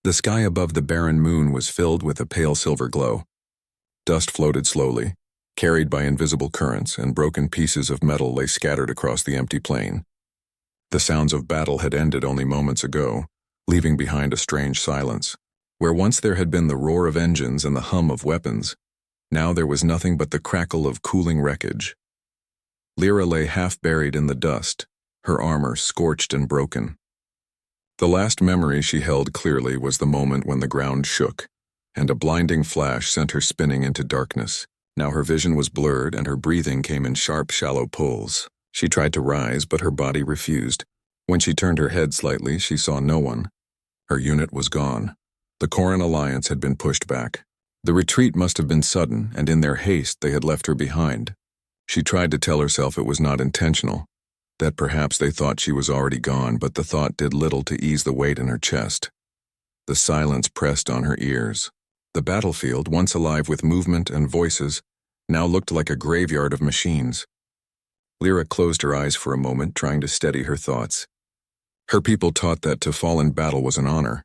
The sky above the barren moon was filled with a pale silver glow. Dust floated slowly, carried by invisible currents, and broken pieces of metal lay scattered across the empty plain. The sounds of battle had ended only moments ago, leaving behind a strange silence. Where once there had been the roar of engines and the hum of weapons, now there was nothing but the crackle of cooling wreckage. Lyra lay half buried in the dust, her armor scorched and broken. The last memory she held clearly was the moment when the ground shook, and a blinding flash sent her spinning into darkness. Now her vision was blurred and her breathing came in sharp, shallow pulls. She tried to rise, but her body refused. When she turned her head slightly, she saw no one. Her unit was gone. The Corin alliance had been pushed back. The retreat must have been sudden, and in their haste they had left her behind. She tried to tell herself it was not intentional, that perhaps they thought she was already gone, but the thought did little to ease the weight in her chest. The silence pressed on her ears. The battlefield, once alive with movement and voices, now looked like a graveyard of machines. Lyra closed her eyes for a moment, trying to steady her thoughts. Her people taught that to fall in battle was an honor,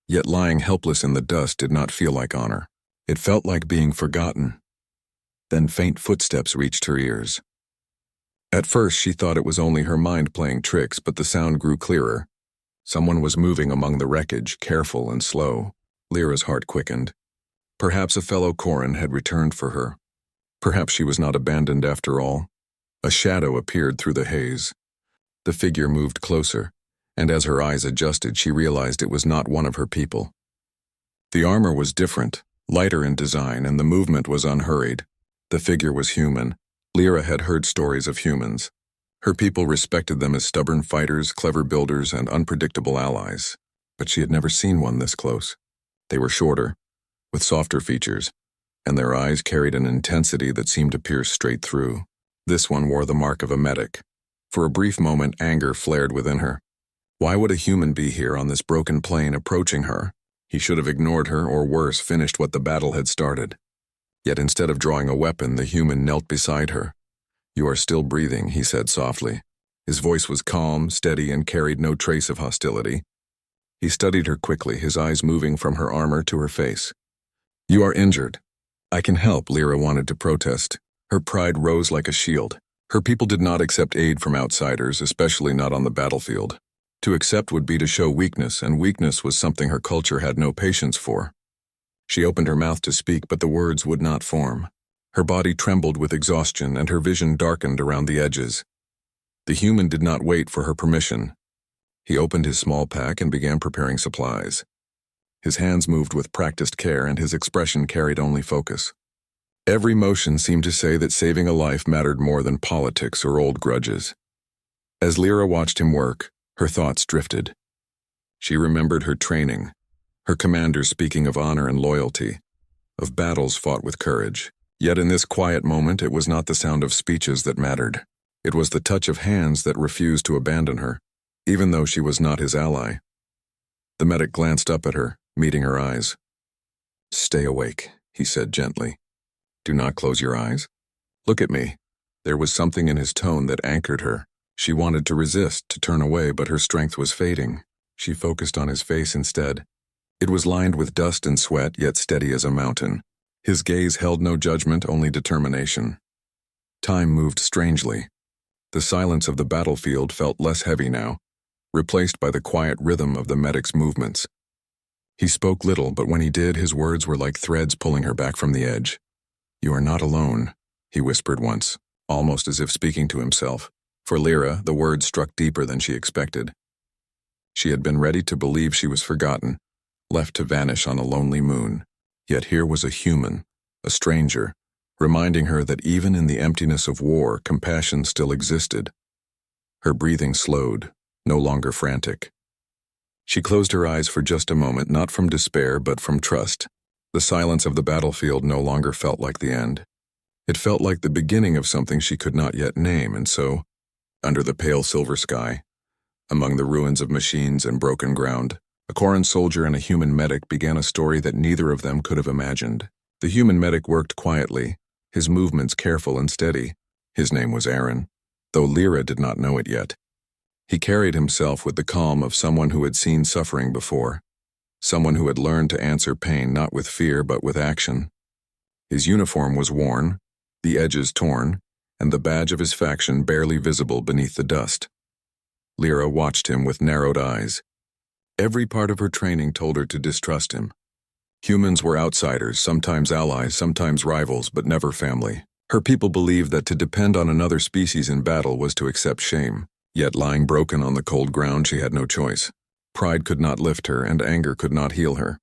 yet lying helpless in the dust did not feel like honor. It felt like being forgotten. Then faint footsteps reached her ears. At first she thought it was only her mind playing tricks, but the sound grew clearer. Someone was moving among the wreckage, careful and slow. Lyra's heart quickened. Perhaps a fellow Corin had returned for her. Perhaps she was not abandoned after all. A shadow appeared through the haze. The figure moved closer, and as her eyes adjusted, she realized it was not one of her people. The armor was different, lighter in design, and the movement was unhurried. The figure was human. Lyra had heard stories of humans. Her people respected them as stubborn fighters, clever builders, and unpredictable allies. But she had never seen one this close. They were shorter, with softer features, and their eyes carried an intensity that seemed to pierce straight through. This one wore the mark of a medic. For a brief moment, anger flared within her. Why would a human be here on this broken plain approaching her? He should have ignored her, or worse, finished what the battle had started. Yet instead of drawing a weapon, the human knelt beside her. "You are still breathing," he said softly. His voice was calm, steady, and carried no trace of hostility. He studied her quickly, his eyes moving from her armor to her face. "You are injured. I can help," Lyra wanted to protest. Her pride rose like a shield. Her people did not accept aid from outsiders, especially not on the battlefield. To accept would be to show weakness, and weakness was something her culture had no patience for. She opened her mouth to speak, but the words would not form. Her body trembled with exhaustion, and her vision darkened around the edges. The human did not wait for her permission. He opened his small pack and began preparing supplies. His hands moved with practiced care, and his expression carried only focus. Every motion seemed to say that saving a life mattered more than politics or old grudges. As Lyra watched him work, her thoughts drifted. She remembered her training, her commanders speaking of honor and loyalty, of battles fought with courage. Yet in this quiet moment, it was not the sound of speeches that mattered. It was the touch of hands that refused to abandon her, even though she was not his ally. The medic glanced up at her, meeting her eyes. "Stay awake," he said gently. "Do not close your eyes. Look at me." There was something in his tone that anchored her. She wanted to resist, to turn away, but her strength was fading. She focused on his face instead. It was lined with dust and sweat, yet steady as a mountain. His gaze held no judgment, only determination. Time moved strangely. The silence of the battlefield felt less heavy now, replaced by the quiet rhythm of the medic's movements. He spoke little, but when he did, his words were like threads pulling her back from the edge. "You are not alone," he whispered once, almost as if speaking to himself. For Lyra, the words struck deeper than she expected. She had been ready to believe she was forgotten, left to vanish on a lonely moon. Yet here was a human, a stranger, reminding her that even in the emptiness of war, compassion still existed. Her breathing slowed, no longer frantic. She closed her eyes for just a moment, not from despair, but from trust. The silence of the battlefield no longer felt like the end. It felt like the beginning of something she could not yet name, and so, under the pale silver sky, among the ruins of machines and broken ground, a Corin soldier and a human medic began a story that neither of them could have imagined. The human medic worked quietly, his movements careful and steady. His name was Aaron, though Lyra did not know it yet. He carried himself with the calm of someone who had seen suffering before. someone who had learned to answer pain not with fear but with action. His uniform was worn, the edges torn, and the badge of his faction barely visible beneath the dust. Lyra watched him with narrowed eyes. Every part of her training told her to distrust him. Humans were outsiders, sometimes allies, sometimes rivals, but never family. Her people believed that to depend on another species in battle was to accept shame. Yet lying broken on the cold ground, she had no choice. Pride could not lift her, and anger could not heal her.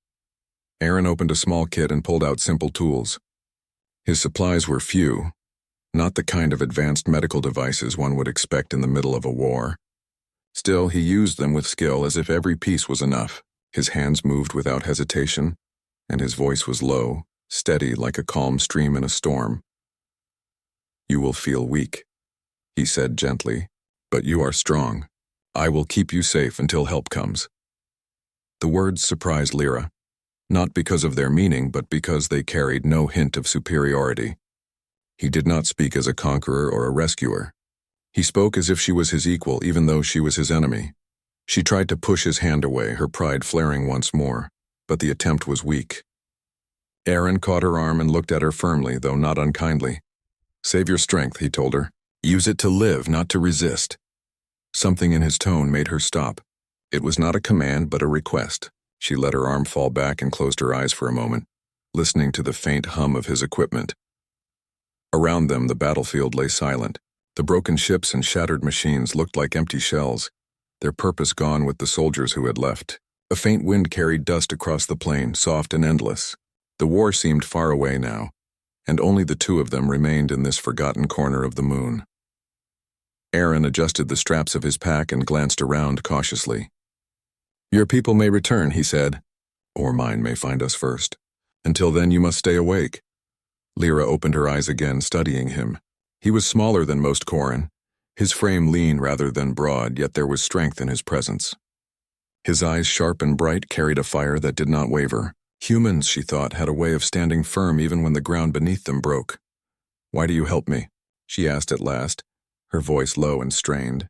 Aaron opened a small kit and pulled out simple tools. His supplies were few, not the kind of advanced medical devices one would expect in the middle of a war. Still, he used them with skill as if every piece was enough. His hands moved without hesitation, and his voice was low, steady like a calm stream in a storm. "You will feel weak," he said gently, "but you are strong. I will keep you safe until help comes." The words surprised Lyra, not because of their meaning, but because they carried no hint of superiority. He did not speak as a conqueror or a rescuer. He spoke as if she was his equal, even though she was his enemy. She tried to push his hand away, her pride flaring once more, but the attempt was weak. Aaron caught her arm and looked at her firmly, though not unkindly. "Save your strength," he told her. "Use it to live, not to resist." Something in his tone made her stop. It was not a command, but a request. She let her arm fall back and closed her eyes for a moment, listening to the faint hum of his equipment. Around them, the battlefield lay silent. The broken ships and shattered machines looked like empty shells, their purpose gone with the soldiers who had left. A faint wind carried dust across the plain, soft and endless. The war seemed far away now, and only the two of them remained in this forgotten corner of the moon. Aaron adjusted the straps of his pack and glanced around cautiously. "Your people may return," he said, "or mine may find us first. Until then, you must stay awake." Lyra opened her eyes again, studying him. He was smaller than most Corin, his frame lean rather than broad, yet there was strength in his presence. His eyes, sharp and bright, carried a fire that did not waver. Humans, she thought, had a way of standing firm even when the ground beneath them broke. "Why do you help me?" she asked at last, her voice low and strained.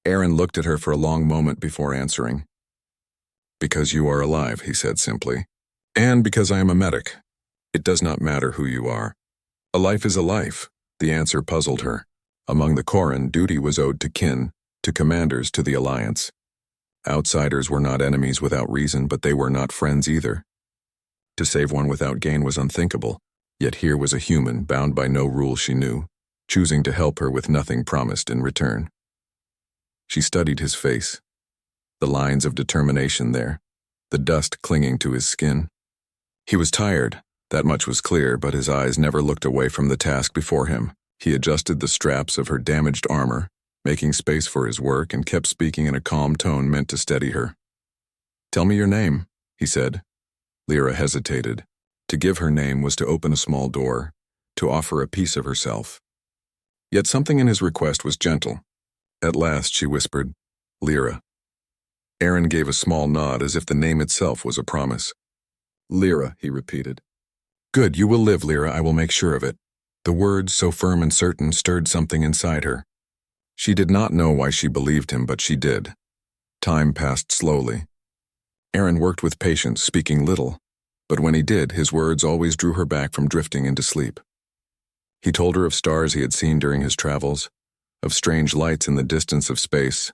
Aaron looked at her for a long moment before answering. "Because you are alive," he said simply. "And because I am a medic. It does not matter who you are. A life is a life." The answer puzzled her. Among the Corin, duty was owed to kin, to commanders, to the Alliance. Outsiders were not enemies without reason, but they were not friends either. To save one without gain was unthinkable, yet here was a human, bound by no rule she knew, choosing to help her with nothing promised in return. She studied his face, the lines of determination there, the dust clinging to his skin. He was tired, that much was clear, but his eyes never looked away from the task before him. He adjusted the straps of her damaged armor, making space for his work, and kept speaking in a calm tone meant to steady her. "Tell me your name," he said. Lyra hesitated. To give her name was to open a small door, to offer a piece of herself. Yet something in his request was gentle. At last she whispered, "Lyra." Aaron gave a small nod as if the name itself was a promise. "Lyra," he repeated. "Good, you will live, Lyra, I will make sure of it." The words, so firm and certain, stirred something inside her. She did not know why she believed him, but she did. Time passed slowly. Aaron worked with patience, speaking little, but when he did, his words always drew her back from drifting into sleep. He told her of stars he had seen during his travels, of strange lights in the distance of space,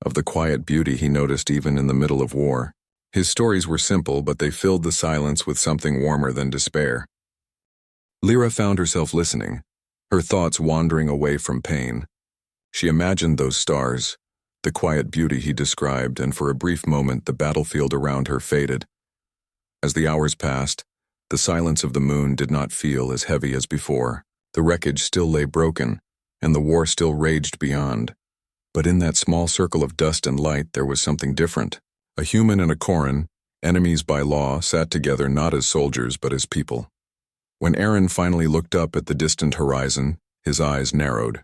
of the quiet beauty he noticed even in the middle of war. His stories were simple, but they filled the silence with something warmer than despair. Lyra found herself listening, her thoughts wandering away from pain. She imagined those stars, the quiet beauty he described, and for a brief moment the battlefield around her faded. As the hours passed, the silence of the moon did not feel as heavy as before. The wreckage still lay broken, and the war still raged beyond. But in that small circle of dust and light there was something different. A human and a Corin, enemies by law, sat together not as soldiers but as people. When Aaron finally looked up at the distant horizon, his eyes narrowed.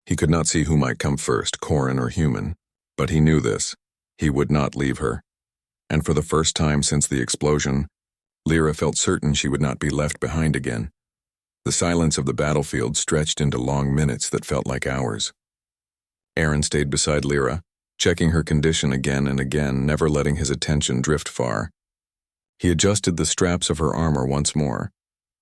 He could not see who might come first, Corin or human, but he knew this. He would not leave her. And for the first time since the explosion, Lyra felt certain she would not be left behind again. The silence of the battlefield stretched into long minutes that felt like hours. Aaron stayed beside Lyra, checking her condition again and again, never letting his attention drift far. He adjusted the straps of her armor once more,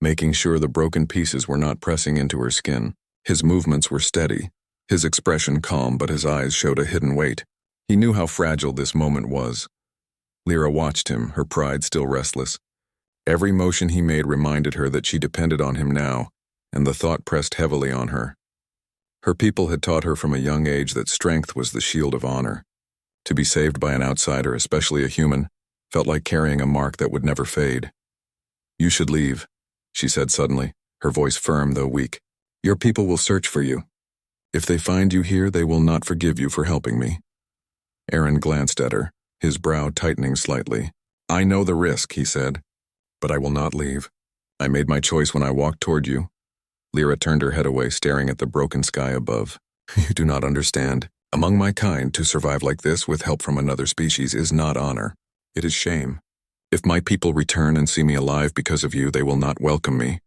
making sure the broken pieces were not pressing into her skin. His movements were steady, his expression calm, but his eyes showed a hidden weight. He knew how fragile this moment was. Lyra watched him, her pride still restless. Every motion he made reminded her that she depended on him now, and the thought pressed heavily on her. Her people had taught her from a young age that strength was the shield of honor. To be saved by an outsider, especially a human, felt like carrying a mark that would never fade. "You should leave," she said suddenly, her voice firm though weak. "Your people will search for you. If they find you here, they will not forgive you for helping me." Aaron glanced at her, his brow tightening slightly. "I know the risk," he said, "but I will not leave. I made my choice when I walked toward you." Lyra turned her head away, staring at the broken sky above. "You do not understand. Among my kind, to survive like this with help from another species is not honor. It is shame. If my people return and see me alive because of you, they will not welcome me."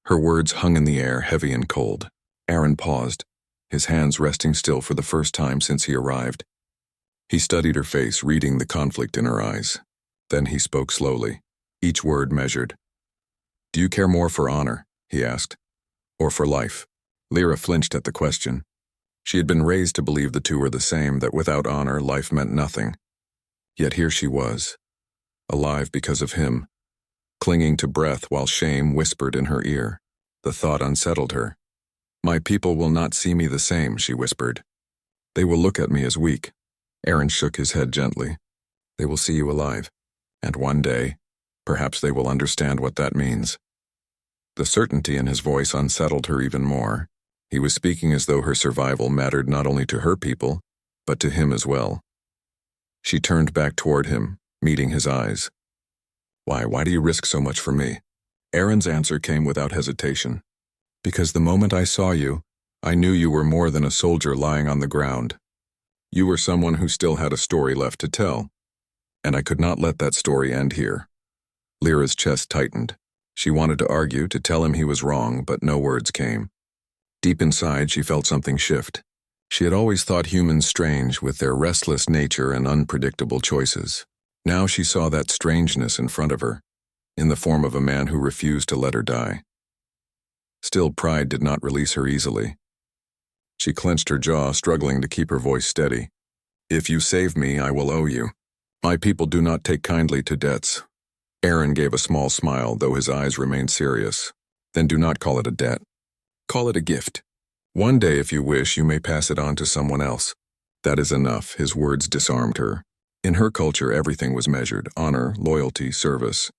Her words hung in the air, heavy and cold. Aaron paused, his hands resting still for the first time since he arrived. He studied her face, reading the conflict in her eyes. Then he spoke slowly, each word measured. "Do you care more for honor," he asked, "or for life?" Lyra flinched at the question. She had been raised to believe the two were the same, that without honor, life meant nothing. Yet here she was, alive because of him, clinging to breath while shame whispered in her ear. The thought unsettled her. "My people will not see me the same," she whispered. "They will look at me as weak." Aaron shook his head gently. "They will see you alive, and one day, perhaps they will understand what that means." The certainty in his voice unsettled her even more. He was speaking as though her survival mattered not only to her people, but to him as well. She turned back toward him, meeting his eyes. Why do you risk so much for me?" Aaron's answer came without hesitation. "Because the moment I saw you, I knew you were more than a soldier lying on the ground. You were someone who still had a story left to tell, and I could not let that story end here." Lyra's chest tightened. She wanted to argue, to tell him he was wrong, but no words came. Deep inside, she felt something shift. She had always thought humans strange, with their restless nature and unpredictable choices. Now she saw that strangeness in front of her, in the form of a man who refused to let her die. Still, pride did not release her easily. She clenched her jaw, struggling to keep her voice steady. "If you save me, I will owe you. My people do not take kindly to debts." Aaron gave a small smile, though his eyes remained serious. "Then do not call it a debt. Call it a gift. One day, if you wish, you may pass it on to someone else." That is enough, his words disarmed her. In her culture, everything was measured: honor, loyalty, service.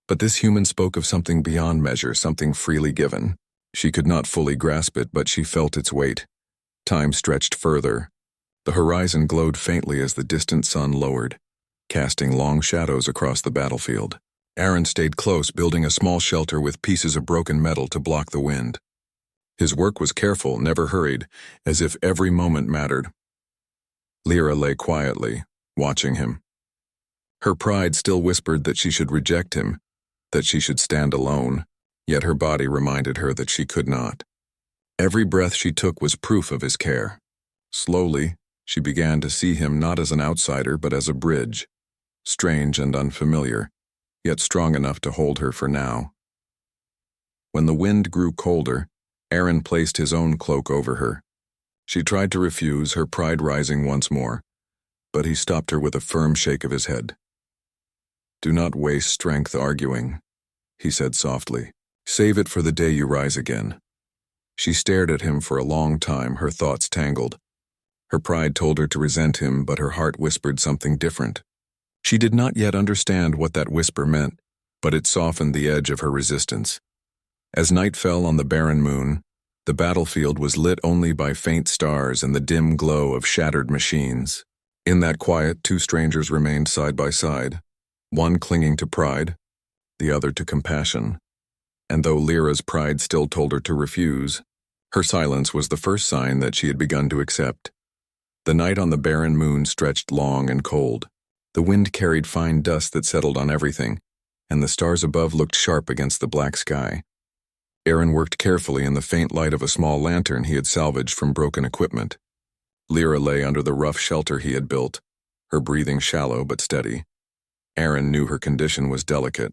But this human spoke of something beyond measure, something freely given. She could not fully grasp it, but she felt its weight. Time stretched further. The horizon glowed faintly as the distant sun lowered, casting long shadows across the battlefield. Aaron stayed close, building a small shelter with pieces of broken metal to block the wind. His work was careful, never hurried, as if every moment mattered. Lyra lay quietly, watching him. Her pride still whispered that she should reject him, that she should stand alone, yet her body reminded her that she could not. Every breath she took was proof of his care. Slowly, she began to see him not as an outsider but as a bridge, strange and unfamiliar, yet strong enough to hold her for now. When the wind grew colder, Aaron placed his own cloak over her. She tried to refuse, her pride rising once more, but he stopped her with a firm shake of his head. "Do not waste strength arguing," he said softly. "Save it for the day you rise again." She stared at him for a long time, her thoughts tangled. Her pride told her to resent him, but her heart whispered something different. She did not yet understand what that whisper meant, but it softened the edge of her resistance. As night fell on the barren moon, the battlefield was lit only by faint stars and the dim glow of shattered machines. In that quiet, two strangers remained side by side, one clinging to pride, the other to compassion. And though Lyra's pride still told her to refuse, her silence was the first sign that she had begun to accept. The night on the barren moon stretched long and cold. The wind carried fine dust that settled on everything, and the stars above looked sharp against the black sky. Aaron worked carefully in the faint light of a small lantern he had salvaged from broken equipment. Lyra lay under the rough shelter he had built, her breathing shallow but steady. Aaron knew her condition was delicate.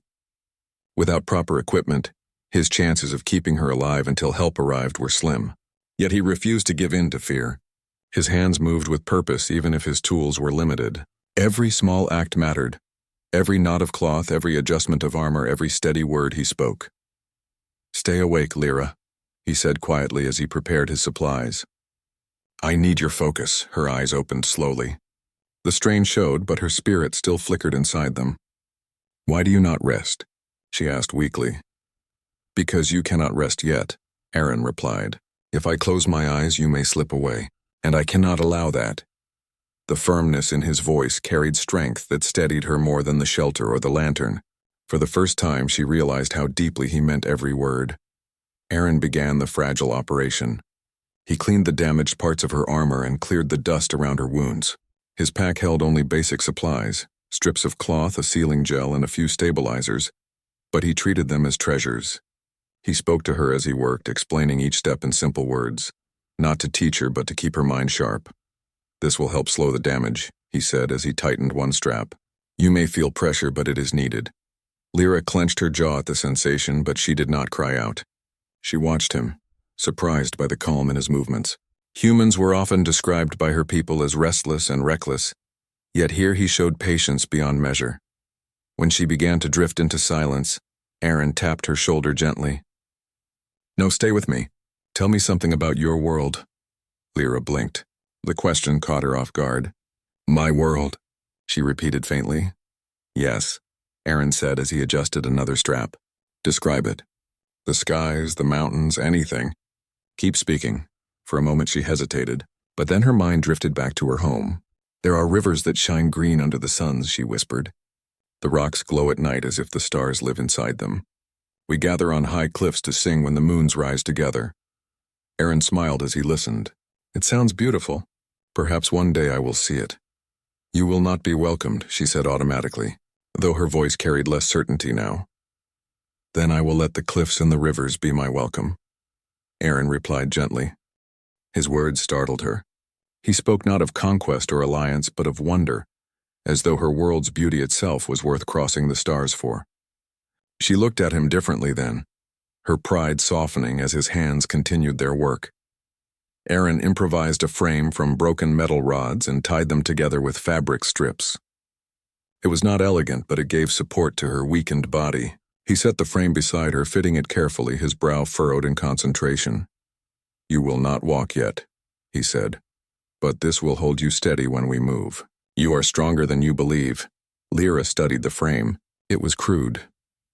Without proper equipment, his chances of keeping her alive until help arrived were slim. Yet he refused to give in to fear. His hands moved with purpose even if his tools were limited. Every small act mattered. Every knot of cloth, every adjustment of armor, every steady word he spoke. "Stay awake, Lyra," he said quietly as he prepared his supplies. "I need your focus." Her eyes opened slowly. The strain showed, but her spirit still flickered inside them. "Why do you not rest?" she asked weakly. "Because you cannot rest yet," Aaron replied. "If I close my eyes, you may slip away, and I cannot allow that." The firmness in his voice carried strength that steadied her more than the shelter or the lantern. For the first time, she realized how deeply he meant every word. Aaron began the fragile operation. He cleaned the damaged parts of her armor and cleared the dust around her wounds. His pack held only basic supplies, strips of cloth, a sealing gel, and a few stabilizers, but he treated them as treasures. He spoke to her as he worked, explaining each step in simple words, not to teach her but to keep her mind sharp. "This will help slow the damage," he said as he tightened one strap. "You may feel pressure, but it is needed." Lyra clenched her jaw at the sensation, but she did not cry out. She watched him, surprised by the calm in his movements. Humans were often described by her people as restless and reckless, yet here he showed patience beyond measure. When she began to drift into silence, Aaron tapped her shoulder gently. "No, stay with me. Tell me something about your world." Lyra blinked. The question caught her off guard. "My world," she repeated faintly. "Yes," Aaron said as he adjusted another strap. "Describe it. The skies, the mountains, anything. Keep speaking." For a moment she hesitated, but then her mind drifted back to her home. "There are rivers that shine green under the suns," she whispered. "The rocks glow at night as if the stars live inside them. We gather on high cliffs to sing when the moons rise together." Aaron smiled as he listened. "It sounds beautiful. Perhaps one day I will see it." "You will not be welcomed," she said automatically, though her voice carried less certainty now. "Then I will let the cliffs and the rivers be my welcome," Aaron replied gently. His words startled her. He spoke not of conquest or alliance, but of wonder, as though her world's beauty itself was worth crossing the stars for. She looked at him differently then, her pride softening as his hands continued their work. Aaron improvised a frame from broken metal rods and tied them together with fabric strips. It was not elegant, but it gave support to her weakened body. He set the frame beside her, fitting it carefully, his brow furrowed in concentration. "You will not walk yet," he said, "but this will hold you steady when we move. You are stronger than you believe." Lyra studied the frame. It was crude,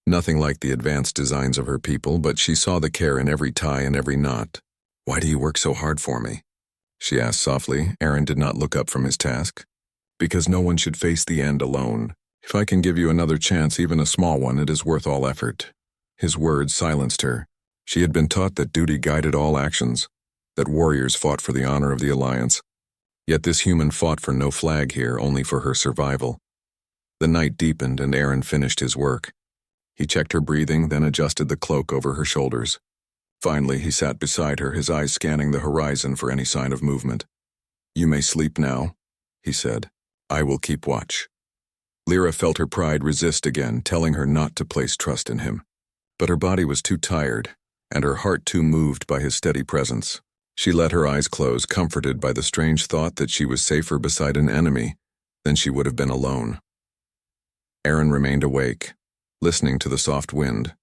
nothing like the advanced designs of her people, but she saw the care in every tie and every knot. "Why do you work so hard for me?" she asked softly. Aaron did not look up from his task. "Because no one should face the end alone. If I can give you another chance, even a small one, it is worth all effort." His words silenced her. She had been taught that duty guided all actions, that warriors fought for the honor of the alliance. Yet this human fought for no flag here, only for her survival. The night deepened and Aaron finished his work. He checked her breathing, then adjusted the cloak over her shoulders. Finally, he sat beside her, his eyes scanning the horizon for any sign of movement. "You may sleep now," he said. "I will keep watch." Lyra felt her pride resist again, telling her not to place trust in him. But her body was too tired, and her heart too moved by his steady presence. She let her eyes close, comforted by the strange thought that she was safer beside an enemy than she would have been alone. Aaron remained awake, listening to the soft wind.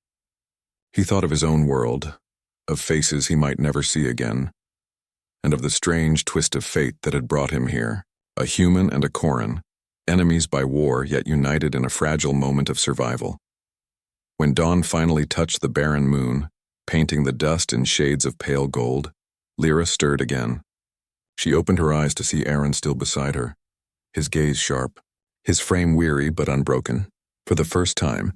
He thought of his own world, of faces he might never see again, and of the strange twist of fate that had brought him here, a human and a Coran, enemies by war yet united in a fragile moment of survival. When dawn finally touched the barren moon, painting the dust in shades of pale gold, Lyra stirred again. She opened her eyes to see Aaron still beside her, his gaze sharp, his frame weary but unbroken. For the first time,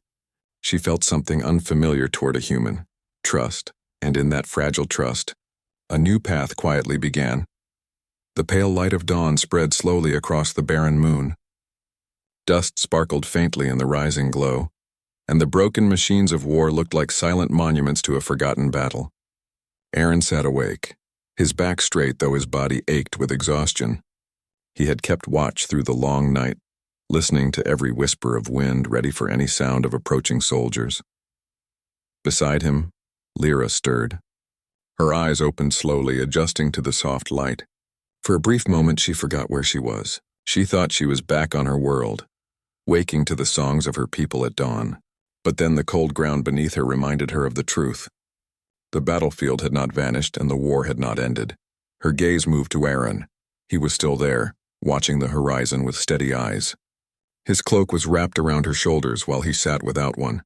she felt something unfamiliar toward a human, trust. And in that fragile trust, a new path quietly began. The pale light of dawn spread slowly across the barren moon. Dust sparkled faintly in the rising glow, and the broken machines of war looked like silent monuments to a forgotten battle. Aaron sat awake, His back straight, though his body ached with exhaustion. He had kept watch through the long night, listening to every whisper of wind, ready for any sound of approaching soldiers. Beside him, Lyra stirred. Her eyes opened slowly, adjusting to the soft light. For a brief moment she forgot where she was. She thought she was back on her world, waking to the songs of her people at dawn. But then the cold ground beneath her reminded her of the truth. The battlefield had not vanished and the war had not ended. Her gaze moved to Aaron. He was still there, watching the horizon with steady eyes. His cloak was wrapped around her shoulders while he sat without one.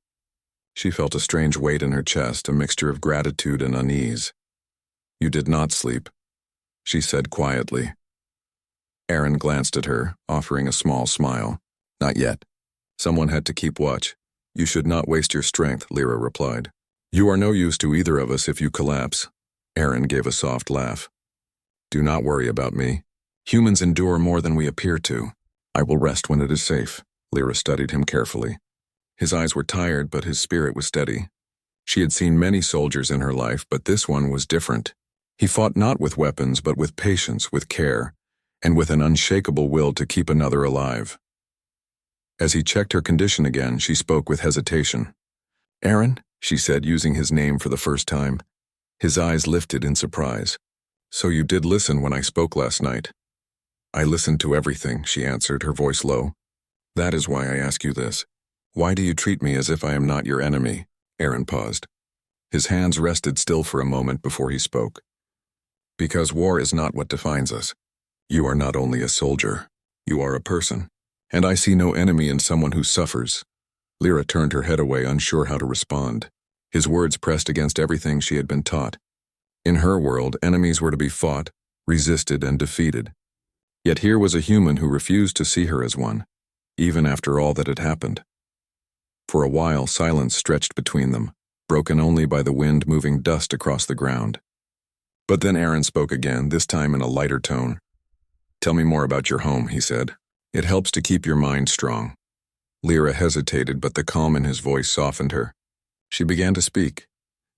She felt a strange weight in her chest, a mixture of gratitude and unease. "You did not sleep," she said quietly. Aaron glanced at her, offering a small smile. "Not yet. Someone had to keep watch. You should not waste your strength," Lyra replied. "You are no use to either of us if you collapse." Aaron gave a soft laugh. "Do not worry about me. Humans endure more than we appear to. I will rest when it is safe." Lyra studied him carefully. His eyes were tired, but his spirit was steady. She had seen many soldiers in her life, but this one was different. He fought not with weapons, but with patience, with care, and with an unshakable will to keep another alive. As he checked her condition again, she spoke with hesitation. "Aaron," she said, using his name for the first time. His eyes lifted in surprise. "So you did listen when I spoke last night?" "I listened to everything," she answered, her voice low. "That is why I ask you this. Why do you treat me as if I am not your enemy?" Aaron paused. His hands rested still for a moment before he spoke. "Because war is not what defines us. You are not only a soldier, you are a person. And I see no enemy in someone who suffers." Lyra turned her head away, unsure how to respond. His words pressed against everything she had been taught. In her world, enemies were to be fought, resisted, and defeated. Yet here was a human who refused to see her as one, even after all that had happened. For a while, silence stretched between them, broken only by the wind moving dust across the ground. But then Aaron spoke again, this time in a lighter tone. "Tell me more about your home," he said. "It helps to keep your mind strong." Lyra hesitated, but the calm in his voice softened her. She began to speak,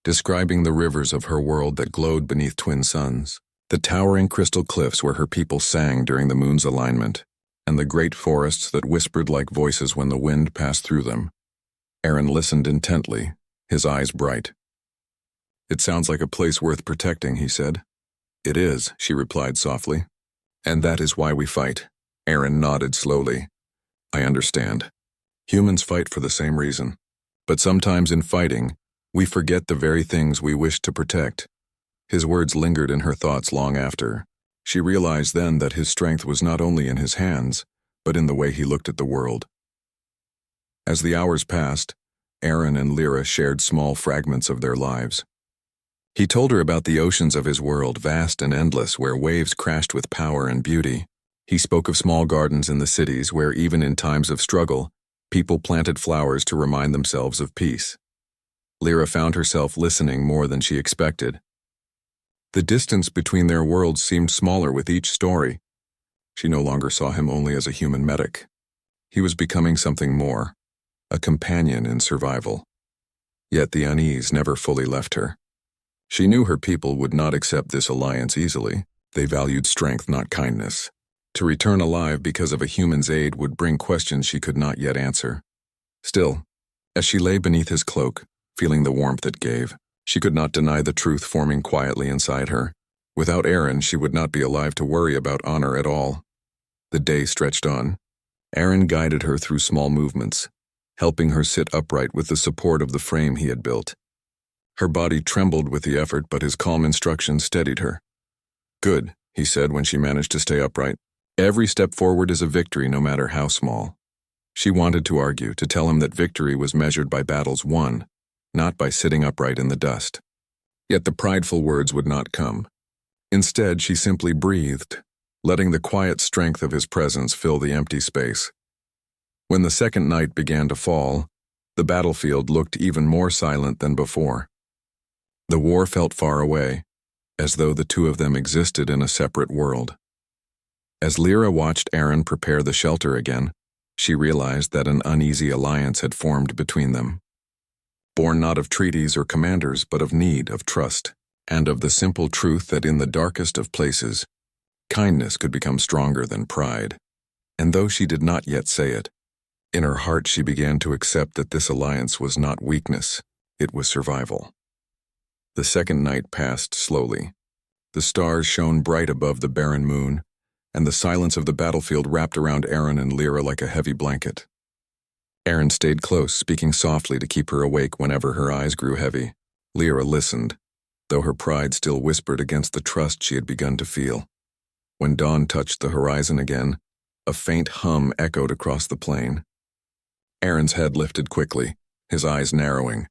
describing the rivers of her world that glowed beneath twin suns, the towering crystal cliffs where her people sang during the moon's alignment, and the great forests that whispered like voices when the wind passed through them. Aaron listened intently, his eyes bright. "It sounds like a place worth protecting," he said. "It is," she replied softly. "And that is why we fight." Aaron nodded slowly. "I understand. Humans fight for the same reason. But sometimes in fighting, we forget the very things we wish to protect." His words lingered in her thoughts long after. She realized then that his strength was not only in his hands, but in the way he looked at the world. As the hours passed, Aaron and Lyra shared small fragments of their lives. He told her about the oceans of his world, vast and endless, where waves crashed with power and beauty. He spoke of small gardens in the cities where, even in times of struggle, people planted flowers to remind themselves of peace. Lyra found herself listening more than she expected. The distance between their worlds seemed smaller with each story. She no longer saw him only as a human medic. He was becoming something more, a companion in survival. Yet the unease never fully left her. She knew her people would not accept this alliance easily. They valued strength, not kindness. To return alive because of a human's aid would bring questions she could not yet answer. Still, as she lay beneath his cloak, feeling the warmth it gave, she could not deny the truth forming quietly inside her. Without Aaron, she would not be alive to worry about honor at all. The day stretched on. Aaron guided her through small movements, helping her sit upright with the support of the frame he had built. Her body trembled with the effort, but his calm instructions steadied her. "Good," he said when she managed to stay upright. "Every step forward is a victory, no matter how small." She wanted to argue, to tell him that victory was measured by battles won, not by sitting upright in the dust. Yet the prideful words would not come. Instead, she simply breathed, letting the quiet strength of his presence fill the empty space. When the second night began to fall, the battlefield looked even more silent than before. The war felt far away, as though the two of them existed in a separate world. As Lyra watched Aaron prepare the shelter again, she realized that an uneasy alliance had formed between them. Born not of treaties or commanders, but of need, of trust. and of the simple truth that in the darkest of places, kindness could become stronger than pride. And though she did not yet say it, in her heart she began to accept that this alliance was not weakness, it was survival. The second night passed slowly. The stars shone bright above the barren moon, and the silence of the battlefield wrapped around Aaron and Lyra like a heavy blanket. Aaron stayed close, speaking softly to keep her awake whenever her eyes grew heavy. Lyra listened, though her pride still whispered against the trust she had begun to feel. When dawn touched the horizon again, a faint hum echoed across the plain. Aaron's head lifted quickly, his eyes narrowing.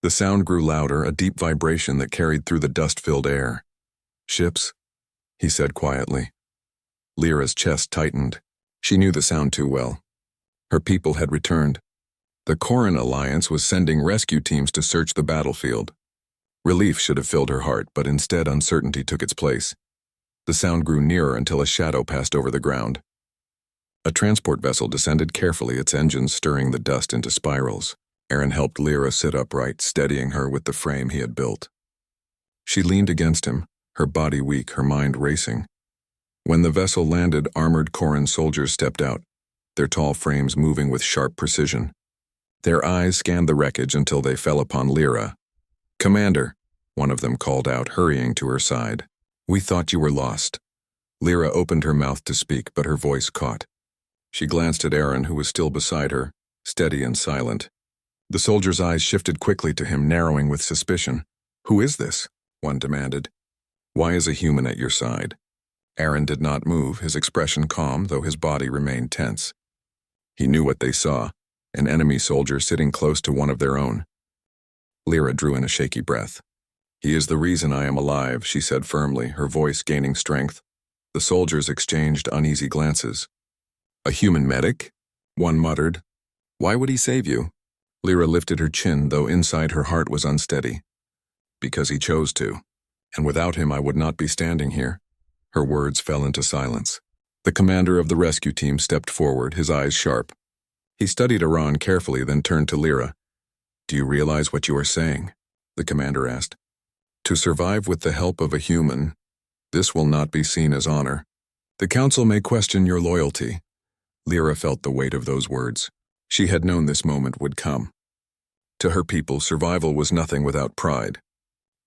The sound grew louder, a deep vibration that carried through the dust-filled air. "Ships?" he said quietly. Lyra's chest tightened. She knew the sound too well. Her people had returned. The Corran Alliance was sending rescue teams to search the battlefield. Relief should have filled her heart, but instead uncertainty took its place. The sound grew nearer until a shadow passed over the ground. A transport vessel descended carefully, its engines stirring the dust into spirals. Aaron helped Lyra sit upright, steadying her with the frame he had built. She leaned against him, her body weak, her mind racing. When the vessel landed, armored Corran soldiers stepped out, their tall frames moving with sharp precision. Their eyes scanned the wreckage until they fell upon Lyra. "Commander," one of them called out, hurrying to her side. "We thought you were lost." Lyra opened her mouth to speak, but her voice caught. She glanced at Aaron, who was still beside her, steady and silent. The soldier's eyes shifted quickly to him, narrowing with suspicion. "Who is this?" one demanded. "Why is a human at your side?" Aaron did not move, his expression calm, though his body remained tense. He knew what they saw, an enemy soldier sitting close to one of their own. Lyra drew in a shaky breath. "He is the reason I am alive," she said firmly, her voice gaining strength. The soldiers exchanged uneasy glances. "A human medic?" one muttered. "Why would he save you?" Lyra lifted her chin, though inside her heart was unsteady. "Because he chose to, and without him I would not be standing here." Her words fell into silence. The commander of the rescue team stepped forward, his eyes sharp. He studied Iran carefully, then turned to Lyra. "Do you realize what you are saying?" the commander asked. "To survive with the help of a human, this will not be seen as honor. The council may question your loyalty." Lyra felt the weight of those words. She had known this moment would come. To her people, survival was nothing without pride.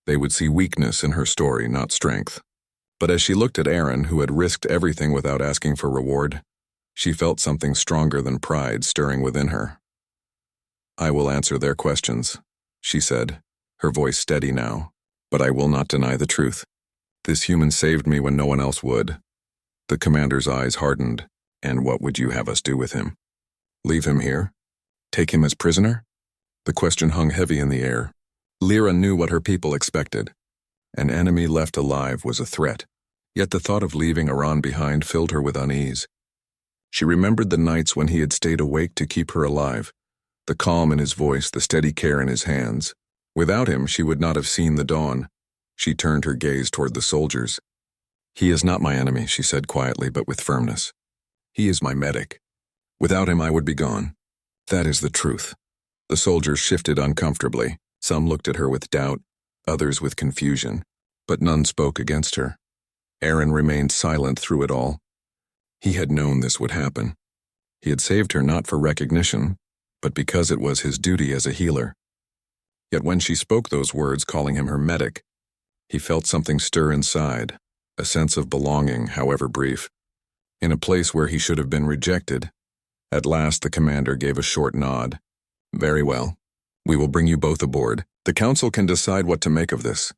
They would see weakness in her story, not strength. But as she looked at Aaron, who had risked everything without asking for reward, she felt something stronger than pride stirring within her. "I will answer their questions," she said, her voice steady now, "but I will not deny the truth. This human saved me when no one else would." The commander's eyes hardened. "And what would you have us do with him? Leave him here? Take him as prisoner?" The question hung heavy in the air. Lyra knew what her people expected. An enemy left alive was a threat, yet the thought of leaving Iran behind filled her with unease. She remembered the nights when he had stayed awake to keep her alive, the calm in his voice, the steady care in his hands. Without him, she would not have seen the dawn. She turned her gaze toward the soldiers. "He is not my enemy," she said quietly but with firmness. "He is my medic. Without him, I would be gone. That is the truth." The soldiers shifted uncomfortably. Some looked at her with doubt, others with confusion, but none spoke against her. Aaron remained silent through it all. He had known this would happen. He had saved her not for recognition, but because it was his duty as a healer. Yet when she spoke those words, calling him her medic, he felt something stir inside, a sense of belonging, however brief. In a place where he should have been rejected, at last the commander gave a short nod. "Very well. We will bring you both aboard. The council can decide what to make of this."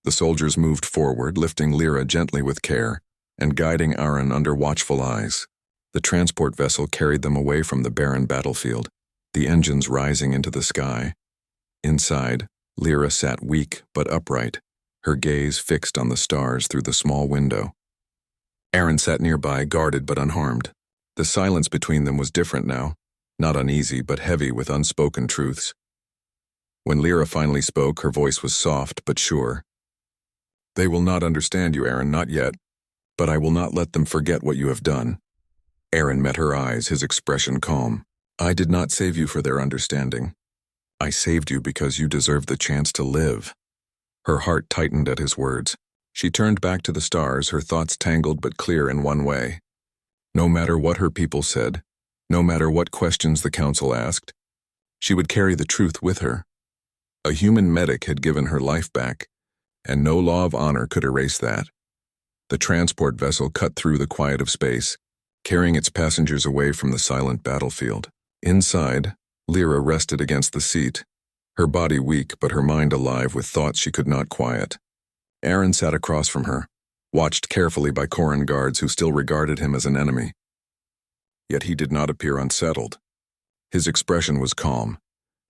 The soldiers moved forward, lifting Lyra gently with care, and guiding Aaron under watchful eyes. The transport vessel carried them away from the barren battlefield, the engines rising into the sky. Inside, Lyra sat weak but upright, her gaze fixed on the stars through the small window. Aaron sat nearby, guarded but unharmed. The silence between them was different now, not uneasy but heavy with unspoken truths. When Lyra finally spoke, her voice was soft but sure. "They will not understand you, Aaron, not yet, but I will not let them forget what you have done." Aaron met her eyes, his expression calm. "I did not save you for their understanding. I saved you because you deserved the chance to live." Her heart tightened at his words. She turned back to the stars, her thoughts tangled but clear in one way. No matter what her people said, no matter what questions the council asked, she would carry the truth with her. A human medic had given her life back, and no law of honor could erase that. The transport vessel cut through the quiet of space, carrying its passengers away from the silent battlefield. Inside, Lyra rested against the seat, her body weak but her mind alive with thoughts she could not quiet. Aaron sat across from her, watched carefully by Corran guards who still regarded him as an enemy. Yet he did not appear unsettled. His expression was calm,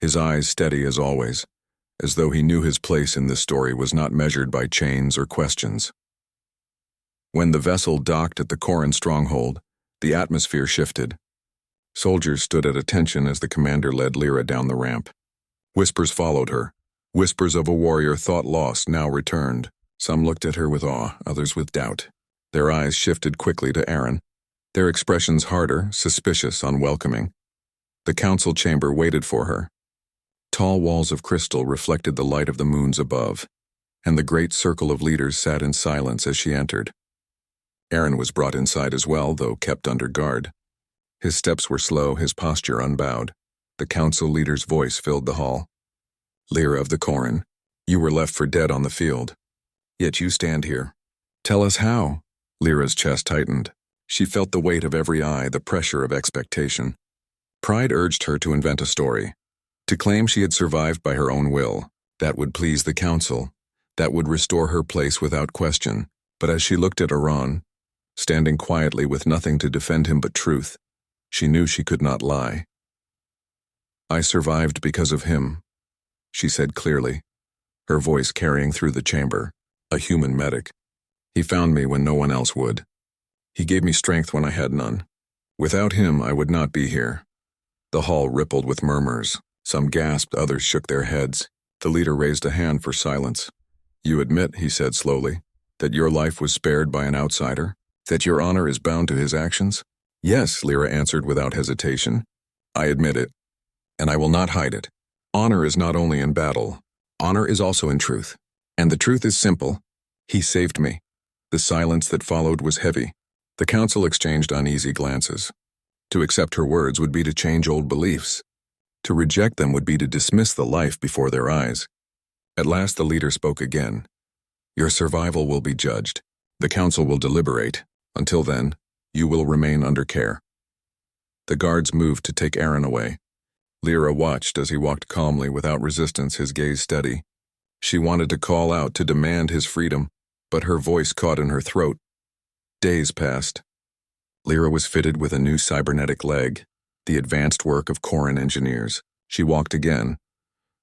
his eyes steady as always, as though he knew his place in this story was not measured by chains or questions. When the vessel docked at the Corran stronghold, the atmosphere shifted. Soldiers stood at attention as the commander led Lyra down the ramp. Whispers followed her. Whispers of a warrior thought lost now returned. Some looked at her with awe, others with doubt. Their eyes shifted quickly to Aaron, their expressions harder, suspicious, unwelcoming. The council chamber waited for her. Tall walls of crystal reflected the light of the moons above, and the great circle of leaders sat in silence as she entered. Aaron was brought inside as well, though kept under guard. His steps were slow, his posture unbowed. The council leader's voice filled the hall. Lyra of the Corran, you were left for dead on the field. Yet you stand here. Tell us how. Lyra's chest tightened. She felt the weight of every eye, the pressure of expectation. Pride urged her to invent a story, to claim she had survived by her own will. That would please the council. That would restore her place without question. But as she looked at Iran, standing quietly with nothing to defend him but truth, she knew she could not lie. I survived because of him, she said clearly, her voice carrying through the chamber. A human medic. He found me when no one else would. He gave me strength when I had none. Without him, I would not be here. The hall rippled with murmurs. Some gasped, others shook their heads. The leader raised a hand for silence. You admit, he said slowly, that your life was spared by an outsider? That your honor is bound to his actions? Yes, Lyra answered without hesitation. I admit it, and I will not hide it. Honor is not only in battle. Honor is also in truth. And the truth is simple. He saved me. The silence that followed was heavy. The council exchanged uneasy glances. To accept her words would be to change old beliefs. To reject them would be to dismiss the life before their eyes. At last the leader spoke again. Your survival will be judged. The council will deliberate. Until then, you will remain under care. The guards moved to take Aaron away. Lyra watched as he walked calmly without resistance, his gaze steady. She wanted to call out to demand his freedom, but her voice caught in her throat. Days passed. Lyra was fitted with a new cybernetic leg, the advanced work of Corran engineers. She walked again,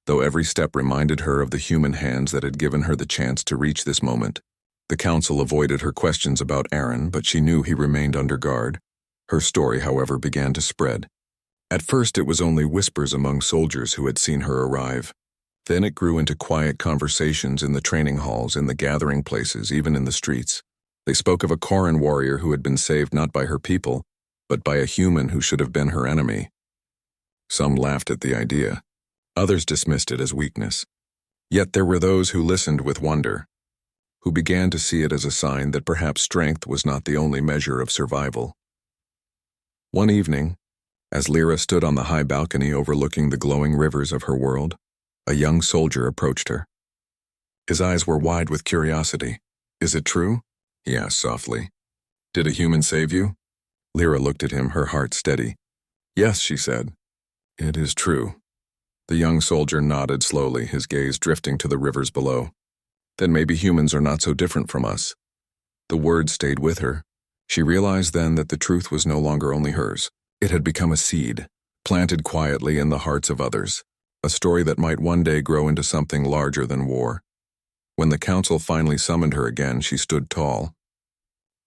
though every step reminded her of the human hands that had given her the chance to reach this moment. The council avoided her questions about Aaron, but she knew he remained under guard. Her story, however, began to spread. At first it was only whispers among soldiers who had seen her arrive. Then it grew into quiet conversations in the training halls, in the gathering places, even in the streets. They spoke of a Corran warrior who had been saved not by her people, but by a human who should have been her enemy. Some laughed at the idea. Others dismissed it as weakness. Yet there were those who listened with wonder, who began to see it as a sign that perhaps strength was not the only measure of survival. One evening, as Lyra stood on the high balcony overlooking the glowing rivers of her world, a young soldier approached her. His eyes were wide with curiosity. Is it true? He asked softly. Did a human save you? Lyra looked at him, her heart steady. Yes, she said. It is true. The young soldier nodded slowly, his gaze drifting to the rivers below. Then maybe humans are not so different from us. The words stayed with her. She realized then that the truth was no longer only hers. It had become a seed, planted quietly in the hearts of others, a story that might one day grow into something larger than war. When the council finally summoned her again, she stood tall.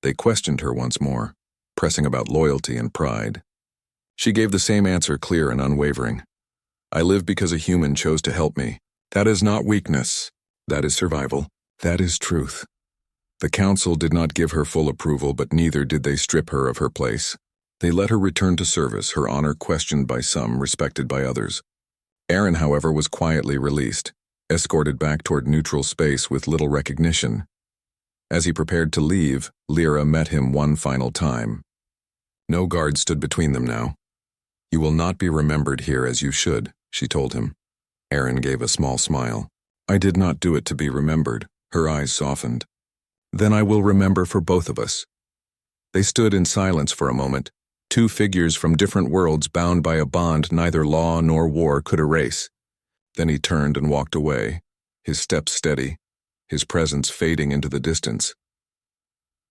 They questioned her once more, pressing about loyalty and pride. She gave the same answer, clear and unwavering. I live because a human chose to help me. That is not weakness. That is survival. That is truth. The council did not give her full approval, but neither did they strip her of her place. They let her return to service, her honor questioned by some, respected by others. Aaron, however, was quietly released. escorted back toward neutral space with little recognition. As he prepared to leave, Lyra met him one final time. No guard stood between them now. "You will not be remembered here as you should," she told him. Aaron gave a small smile. "I did not do it to be remembered." Her eyes softened. "Then I will remember for both of us." They stood in silence for a moment, two figures from different worlds bound by a bond neither law nor war could erase. Then he turned and walked away, his steps steady, his presence fading into the distance.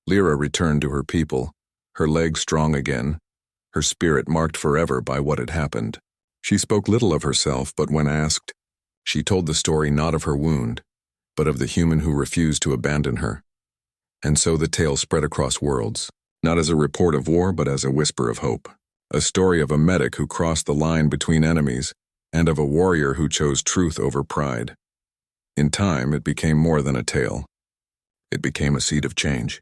Lyra returned to her people, her legs strong again, her spirit marked forever by what had happened. She spoke little of herself, but when asked, she told the story not of her wound, but of the human who refused to abandon her. And so the tale spread across worlds, not as a report of war, but as a whisper of hope. A story of a medic who crossed the line between enemies, and of a warrior who chose truth over pride. In time, it became more than a tale. It became a seed of change.